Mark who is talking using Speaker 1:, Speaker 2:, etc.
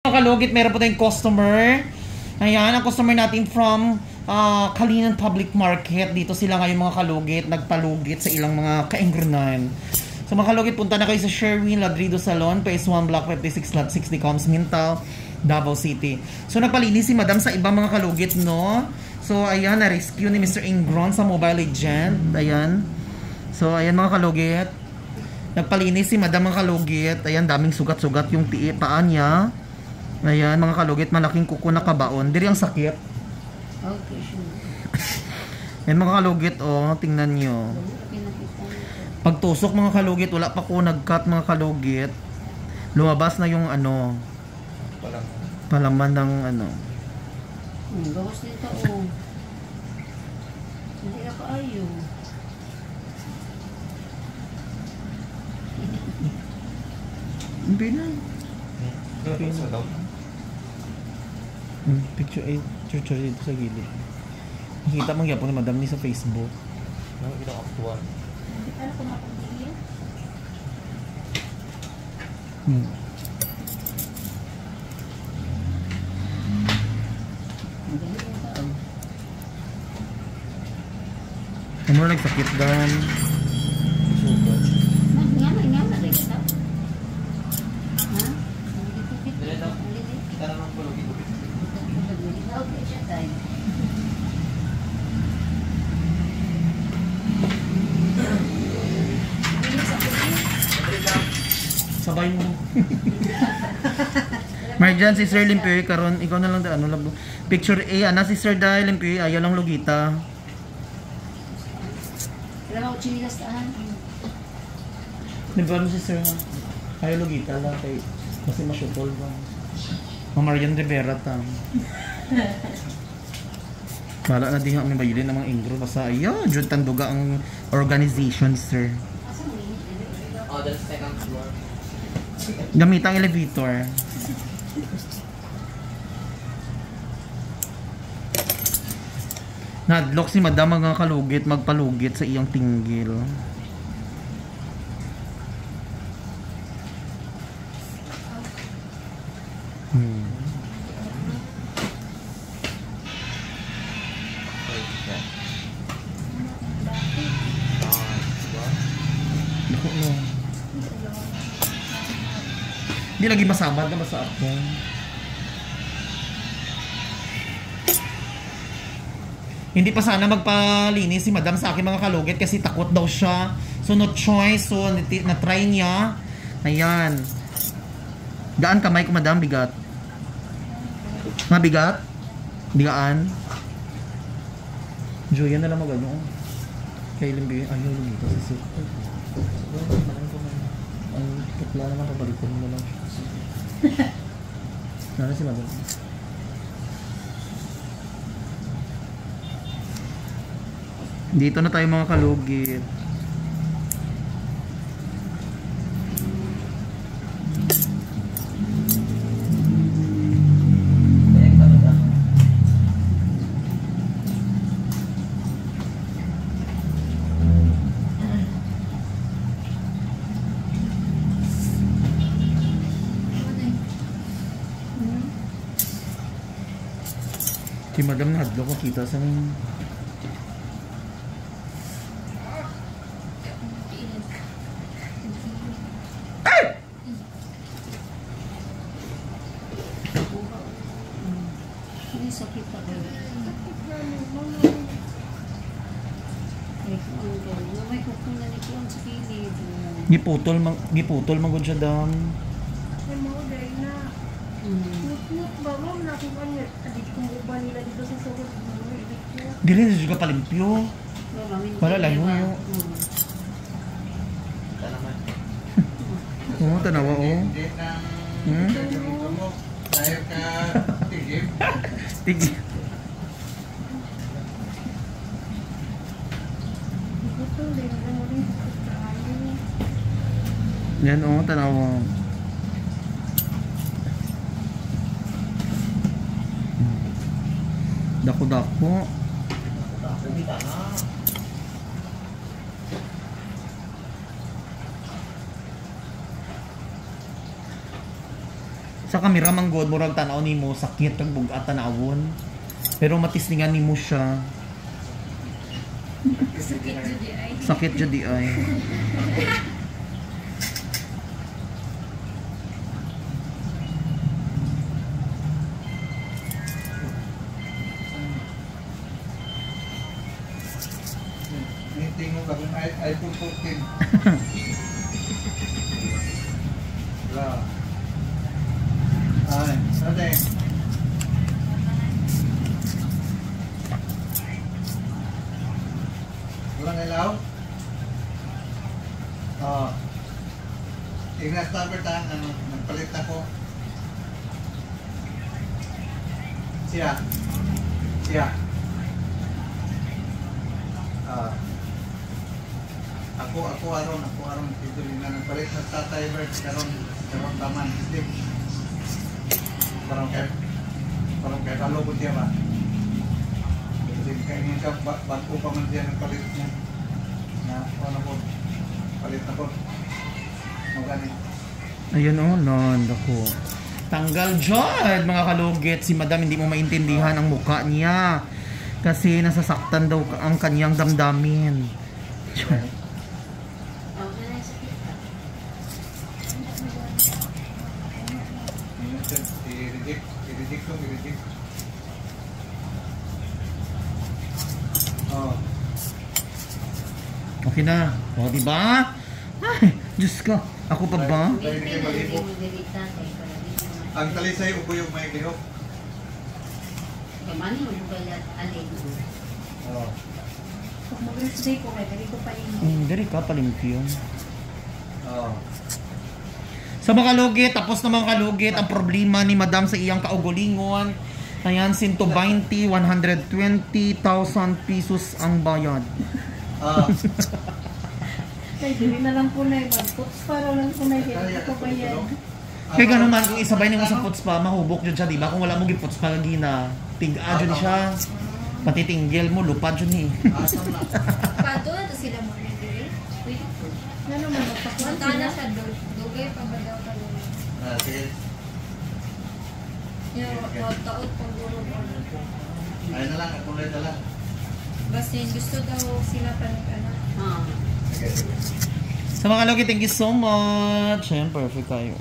Speaker 1: Kalugit, meron po tayong customer. Ayan, ang customer natin from Kalinan Public Market. Dito sila ngayon mga kalugit, nagpalugit sa ilang mga kaingrunan. So mga kalugit, punta na kayo sa Sherwin Ladrido Salon, Phase 1, Block 56, Lot 6, Decoms, Mintal, Davao City. So nagpalinis si Madam sa ibang mga kalugit, no? So ayan, na-rescue ni Mr. Ingron sa Mobile Legend. Ayan. So ayan mga kalugit. Nagpalinis si Madam mga kalugit. Ayan, daming sugat-sugat yung paa niya. Ayan mga kalugit, malaking kuko na kabaon. Diri ang sakit.
Speaker 2: Okay, sure.
Speaker 1: Ayan mga kalugit, oh, tingnan nyo. Pagtusok mga kalugit, wala pa ko nag-cut mga kalugit. Lumabas na yung ano, palaman ng ano.
Speaker 2: Gawas nito, oh. Hindi na kaayo.
Speaker 1: Hindi na. Picture dito sa gilid. Nakita mo gyapon ni Madam ni sa Facebook.
Speaker 3: Ano kita aktual?
Speaker 2: Ano kung mapagigil?
Speaker 1: Ano nagsakit dan? Sugat.
Speaker 2: Ngama rin kita. Ha?
Speaker 3: Dili daw. Kita naman po lugit.
Speaker 2: Okay, siya tayo.
Speaker 1: Sabay mo. Marjan, si Sir Limpoy, karon ikaw na lang da, ano lang. Picture A, ana si Sir Dai Limpoy, ayaw lang lugita.
Speaker 2: Kailangan ko chinilas tahan.
Speaker 1: Diba si Sir, ayaw lugita lang kay, kasi masyutol ba. Marian Rivera ta. Wala na din nga may bayilin ng mga ingro. Basta ayaw, dyan tanduga ang organization, Sir.
Speaker 3: Oh, that's second floor.
Speaker 1: Gamit ang elevator. Nadlock si Madam mga kalugit, magpalugit sa iyong tinggil. Hindi lagi masabad na basta ako. Hindi pa sana magpalinis si Madam sa akin mga kalugit kasi takot daw siya. So no choice. So na-try niya. Ayan. Gaan kamay ko Madam, bigat. Mabigat? Bigaan? Joya na lang mag-ano. Kaya limbi, ayaw lumito sa suit. Ang putla naman, pabalikin mo na lang. Nara si Madam. Dito na tayo mga kalugit. Si Madam na hadlo ko kita sa mga
Speaker 2: Ini sakit pa ba? May kukong na ni Kuan sa kilid.
Speaker 1: giputol man gud siya dam.
Speaker 4: May mga day na. Nut-nut ba mo na kung ano, adik kong uba nila dito sa sugod.
Speaker 1: Dili na juga palimpyo. Wala lang yo.
Speaker 3: Tanaman.
Speaker 1: Oo, tanawa oh.
Speaker 3: Tayo ka tigib.
Speaker 1: Tigib. Yan oh, tanawa. Dako-dako.
Speaker 3: Kita na.
Speaker 1: Sa kamera manggod murag tanaw nimo sakit kag bugat tanawon. Pero matisningan nimo siya.
Speaker 4: Sakit jud ay.
Speaker 1: Sakit jud di ay.
Speaker 5: Meeting mo kung iPhone 14. Wala. Ay, ate. Walang ilaw? Oo. Ignas Tabert nagpalit ako. Siya. Ako aron dito rin na nagpalit sa Tatay Bert karon taman stick. Parang kay talo ko diya ba. Kasi kainin ka bago pa man diya nagpalit niya. Na ano ko palit na ko. Magani.
Speaker 1: Ayun oh, nanda ko. Tanggal dyan, mga kalugit. Si madam hindi mo maintindihan ang mukha niya. Kasi nasasaktan daw ang kanyang damdamin.
Speaker 2: Okay na yung sakit ka.
Speaker 5: I-reject ko. Oh.
Speaker 1: Okay na. O, diba? Ay, Diyos ko. Ako pa ba?
Speaker 5: Tayo hindi kayo malibok. Ang talisay ubo yung may lihok.
Speaker 2: Kamani mo yung kaya alin.
Speaker 5: Oh.
Speaker 4: Pag mag-rest day ko, kaya ko pa yun.
Speaker 1: Dari ka palimpyo.
Speaker 5: Oh.
Speaker 1: Sa mga kalugit, tapos na mga kalugit, ang problema ni madam sa iyang kaugulingon. Ayan, 120,000 pesos ang bayad.
Speaker 5: Ah.
Speaker 4: Kaya dili na lang po na yung mag-puts para lang po na yung ko pa yan.
Speaker 1: Kaya gano'n man, kung isabay nimo sa puts pa, mahubok dyan siya, di ba? Kung wala mo giputs pa gina, tig-a dyan siya. Patitinggil mo, lupad dyan eh.
Speaker 5: Asam na.
Speaker 6: Pato na to sila mo na diri. Pwede po.
Speaker 4: Nga naman, magpakuan
Speaker 6: Punta na
Speaker 4: sila.
Speaker 6: sa dugay pa ba daw ka lang.
Speaker 5: Sige.
Speaker 6: Yung taot pag guro ko.
Speaker 5: Ayun na lang, kulay na lang.
Speaker 6: Basta yung gusto daw sila pa ano.
Speaker 5: Sige.
Speaker 1: Sa mga kalugit, thank you so much. Ayan, perfect kayo.